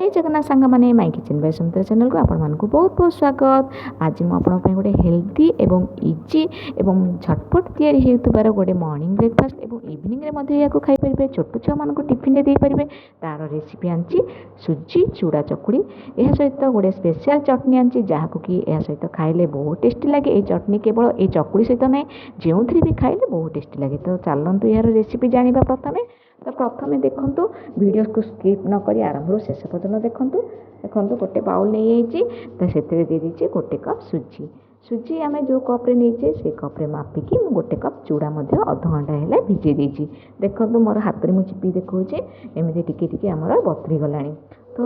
जय जगन्नाथ सांग मैंने my kitchen by Sumitra channel को आपण बहुत बहुत स्वागत। आज मुझे गोटे हेल्दी एवं इजी एवं झटपट या गोटे मॉर्निंग ब्रेकफास्ट और इवनिंग में खाईपर छोट छुआ मान टिफिन दे पारे तार रेसिपी आनी सुजी चूड़ा चकुड़ी यह सहित गोटे स्पेशल चटनी आनी जहाँ कि यह सहित खाइले बहुत टेस्टी लगे। ये चटनी केवल ये चकुड़ी सहित ना जो भी खाइले बहुत टेस्टी लगे। तो चलतु यार रेसिपी जाना प्रथम। तो प्रथम देखु वीडियो को स्किप न करी आरंभ शेष पर्यटन देखु गोटे बाउल नहीं तो से दे दीजिए गोटे कप सुजी आम जो कप्रे नहीं से कप्रे मापिकी गोटे कप चूड़ा अध घंटा है भिजे देती। देखो मोर हाथ में मुझे चिपी देखा एमती टिके आमर बतरी गला। तो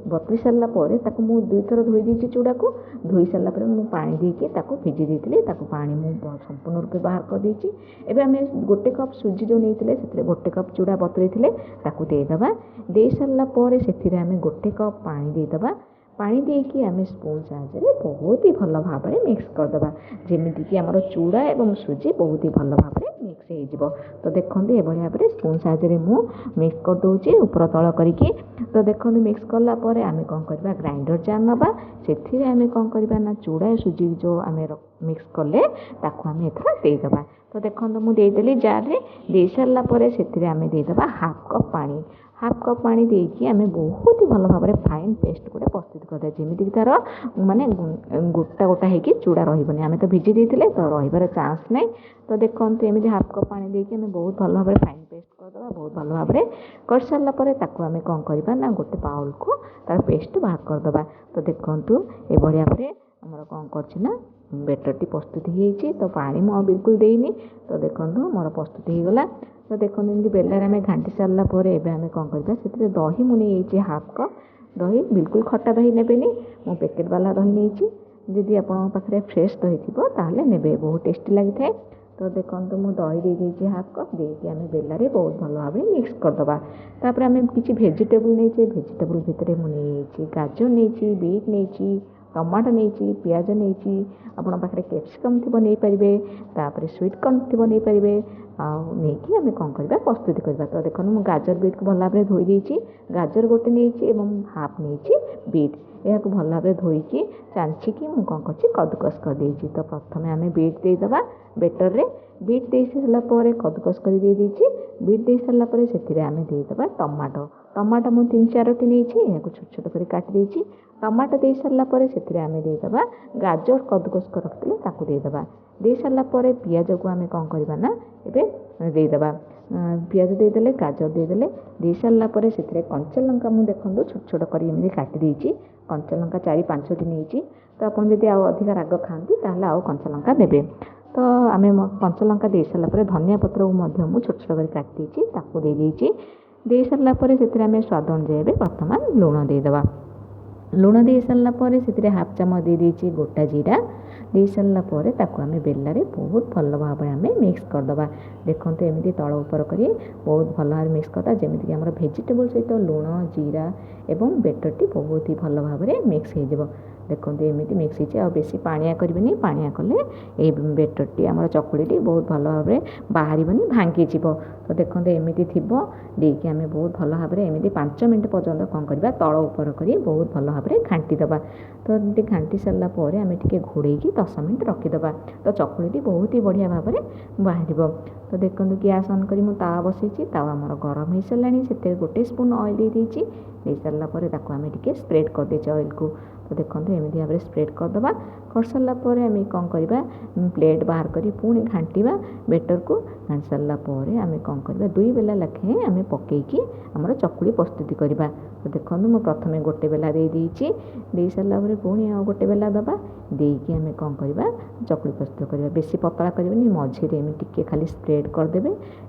बतरी सारापर मुझे दुई थर धोई देती चूड़ा को धोई सारापर मुझे पानी देके भिजी देती पानी मुझे संपूर्ण रूपे बाहर कर देती। एवं आम गोटे कप सुजी जो नहीं से गोटे कप चूड़ा बतरी देदेबा दे सारापर से गोटे कप पानी देदेबा पानी देकी आम स्पून साहाय्य बहुत ही भल भाव में मिक्स करदे जमीक आम चूड़ा और सुजी बहुत ही भल भाव में मिक्स हो। तो देखो ये भाव में स्पून साहाय्य मुझे मिक्स कर दूसरी ऊपर तल करके। तो देखो मिक्स कलापर आम कौन करवा ग्राइंडर जार नवा से आम कौन करवा ना चूड़ा सुजी जो आम मिक्स कले आम एथर देदेबा। तो देखो मुझे जार में दे सारापर से आम देदेबा हाफ कप पानी देकी आम बहुत ही भल भाव में फाइन पेस्ट गोटे प्रस्तुत करदे जमीक तार माने गोटा गोटा होगी चूड़ा रही आम तो भिजी देते तो रही चान्स ना। तो देखो एमती हाफ कप पानी देकी आम बहुत भल भाव में फाइन पेस्ट करदे बहुत भल भाव में कर सारापर आम कौन करवा ना गोटे बाउल को तार पेस्ट बाहर करदे। तो देखु ये भाव में आमर कौन करना बेटर टी प्रस्तुत हो तो पानी मुझे बिल्कुल देनी। तो देखो मोर प्रस्तुत हो गला। तो देखो एमती बेलार आम घाटी सारापर एवं कौन करवा से दही मुझे हाफ कप दही बिल्कुल खट्टा दही ने मु पैकेट वाला दही नहीं जदि आप पाखे फ्रेश दही थी ने बहुत टेस्टी लगी था। तो देखो मुझे दही दे देती हाफ कप देकी आम बेलारे बहुत भल भाव में मिक्स करदे। तापर आम किसी भेजिटेबल नहीं भेजिटेबल भितर मुझे गाजर नहीं बीट नहीं टमाटो नहीं पियाज नहीं आपण पाखे कैप्सिकम थी नहीं पारे तापर स्वीट कॉर्न थी नहीं पारे नहीं आम कौन करवा प्रस्तुत करवा। तो देखो मुझे गाजर बीट को भल भाव में धोई देती गाजर गोटे नहीं हाफ नहीं बीट यह भल भाव में धोईकी चांचिकी मुझे कौन कर कदुकस कर देती। तो प्रथम आम बीट देदेबा बेटर रे बीट दे सारापर कदुकस कर देती बीट दे सारापर से आम देदेबा टमाटो मुझे 3-4टी नहीं छोट छोट कर काटी देती टमाटो दे सारापर से आम देदेबा गाजर कदुकस कर रखते देदेबा दे सारापर पियाज को आम कौन करवा ना एवं देदेबा पियाज देदेले गाजर देदेले दे सारापर से कंचा लंका मुझे देखो छोट छोट कर काटी देती कंचा लंका 4-5टी नहीं। तो आप अधिक राग खाती आउ कंचा लंका देवे। तो आम कंचा लंका दे सारापर धनिया पत्र को छोट छोट कर काटी दे सारापर से आम स्वाद अनुसार बर्तमान लुण देदेबा लुण दे सारापर से हाफ चामच दे देती गोटा जीरा दे सारापर आम बेलारे बहुत भल भाव में आम मिक्स करदे। देखो एमती तल उपर कर बहुत भल भाव मिक्स करदा जमीक आम भेजिटेबल सहित लुण जीरा एवं बेटरटी बहुत ही भल भाव में मिक्स हो। देखो एमती मिक्स हो बेसी पानिया करनी पानिया कले ये बेटरटी आम चकुड़ी बहुत भल भाव में बाहर भांगी। तो देखो एमती थी देकी आम बहुत भल भाव में एमती 5 मिनट पर्यंत कौन करवा तल उपर कर बहुत भल भाव में घाटी देवा। तो एमती घाटी सारापर आम टे घोड़े 10 मिनट रखीदे तो चकुड़ी बहुत ही बढ़िया भाव में बाहर। तो देखो गैस ऑन करी तावा बसई तावा मोर गरम हो सारा से गोटे स्पून ऑयल दे सारापर आम टे स्प्रेड कर दे ऑयल को। तो देखो एमती भाव में स्प्रेड करदे कर सारापर आम कौन करवा प्लेट बाहर करी पुणी घाटिवा बेटर को घाटी सारापर आम कौन करवा 2 बेला लखे आम पकईकी आमर चकुड़ी प्रस्तुति करवा। तो देखो मुझे प्रथम गोटे बेला दे सारापर पुणी आ गोटे बेला दबा देकी आम कौन करवा चकुड़ी प्रस्तुत करवा बेसी पतला करनी मझे टिके खाली स्प्रेड करदे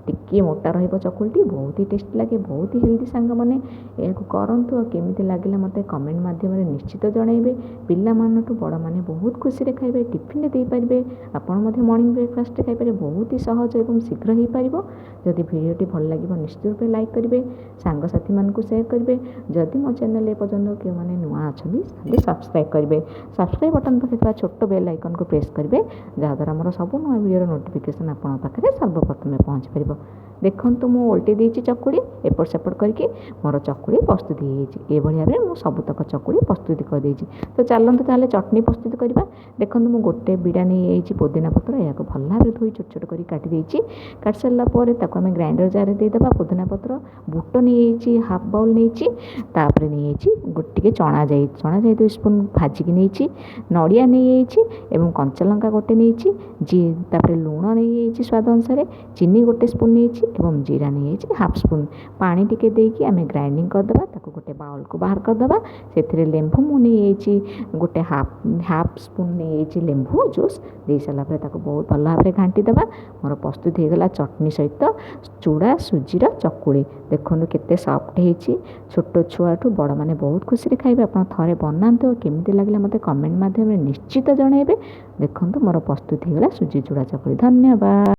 टिके मोटा रकुड़ी बहुत ही टेस्टी लगे बहुत ही हेल्दी सांग मैंने यह करूँ केमी लगे मत कमेंट माध्यम निश्चित जनइबे पिला मानटू बड़ माने बहुत खुशी रे खाइबे टिफिन दे पारे आपण मॉर्निंग ब्रेकफास्ट खाइबे बहुत ही सहज और शीघ्र हो पार। जदि भिडियोटी भल लगे निश्चित रूप लाइक करेंगे सांगसाथी मानक सेयार करेंगे जदि मो चैनल ए पर्यटन क्यों मैंने नुआ अच्छा सब्सक्राइब करेंगे सब्सक्राइब बटन पाखे छोट बेल ଆଇକନ୍କୁ ପ୍ରେସ୍ କରିବେ, ଯାହାଦ୍ୱାରା ଆମର ସବୁ ନୂଆ ଭିଡ଼ିଓର ନୋଟିଫିକେସନ୍ ଆପଣଙ୍କ ପାଖରେ ସର୍ବପ୍ରଥମେ ପହଞ୍ଚିପାରିବ। ଦେଖନ୍ତୁ ମୁଁ ଓଲଟେଇ ଦେଇଛି ଚକୁଳି, ଏପଟ ସେପଟ କରିକି ମୋର ଚକୁଳି ପ୍ରସ୍ତୁତି ହେଇଯାଇଛି। ଏଭଳି ଭାବରେ ମୁଁ ସବୁତକ ଚକୁଳି ପ୍ରସ୍ତୁତି କରିଦେଇଛି। ତ ଚାଲନ୍ତୁ ତାହେଲେ ଚଟଣି ପ୍ରସ୍ତୁତ କରିବା। ଦେଖନ୍ତୁ ମୁଁ ଗୋଟେ ବିଡ଼ା ନେଇଯାଇଛି ପୋଦିନା ପତ୍ର, ଏହାକୁ ଭଲ ଭାବରେ ଧୋଇ ଛୋଟ ଛୋଟ କରି କାଟି ଦେଇଛି। କାଟି ସାରିଲା ପରେ ତାକୁ ଆମେ ଗ୍ରାଇଣ୍ଡର ଜାରରେ ଦେଇଦେବା। ପୋଦିନା ପତ୍ର, ବୁଟ ନେଇଯାଇଛି ହାଫ୍ ବାଉଲ୍ ନେଇଛି, ତାପରେ ନେଇଯାଇଛି ଟିକେ ଚଣା ଯାଇ 2 ସ୍ପୁନ୍ ଭାଜିକି ନେଇଛି, ନଡ଼ିଆ ନେଇଯାଇଛି ଏବଂ କଞ୍ଚାଲଙ୍କା ଗୋଟେ ନେଇଛି, ତାପରେ ଲୁଣ ନେଇଯାଇଛି ସ୍ୱାଦ ଅନୁସାରେ, ଚିନି 1 ସ୍ପୁନ୍ ନେଇଛି ଏବଂ ଜିରା ନେଇଯାଇଛି ହାଫ୍ ସ୍ପୁନ୍। ପାଣି ଟିକେ ଦେଇକି ଆମେ ଗ୍ରାଇଣ୍ଡିଙ୍ଗ କରିଦେବା। ତାକୁ ଗୋଟେ ବାଉଲକୁ ବାହାର କରିଦେବା। ସେଥିରେ ଲେମ୍ବୁ ମୁଁ ନେଇଯାଇଛି ଗୋଟେ ହାଫ୍ ସ୍ପୁନ୍ ନେଇଯାଇଛି ଲେମ୍ବୁ ଜୁସ୍। ଦେଇସାରିଲା ପରେ ତାକୁ ବହୁତ ଭଲ ଭାବରେ ଘାଣ୍ଟି ଦେବା। ମୋର ପ୍ରସ୍ତୁତ ହେଇଗଲା ଚଟଣି ସହିତ ଚୁଡ଼ା ସୁଜିର ଚକୁଳି। ଦେଖନ୍ତୁ କେତେ ସଫ୍ଟ ହେଇଛି। ଛୋଟ ଛୁଆଠୁ ବଡ଼ମାନେ ବହୁତ ଖୁସିରେ ଖାଇବେ। ଆପଣ ଥରେ ବନାନ୍ତୁ, କେମିତି ଲାଗିଲା ମୋତେ କମେଣ୍ଟ ମାଧ୍ୟମରେ ନିଶ୍ଚିତ ଜଣାଇବେ। ଦେଖନ୍ତୁ ମୋର ପ୍ରସ୍ତୁତ ହେଇଗଲା ସୁଜି ଚୁଡ଼ା ଚକୁଳି। ଧନ୍ୟବାଦ।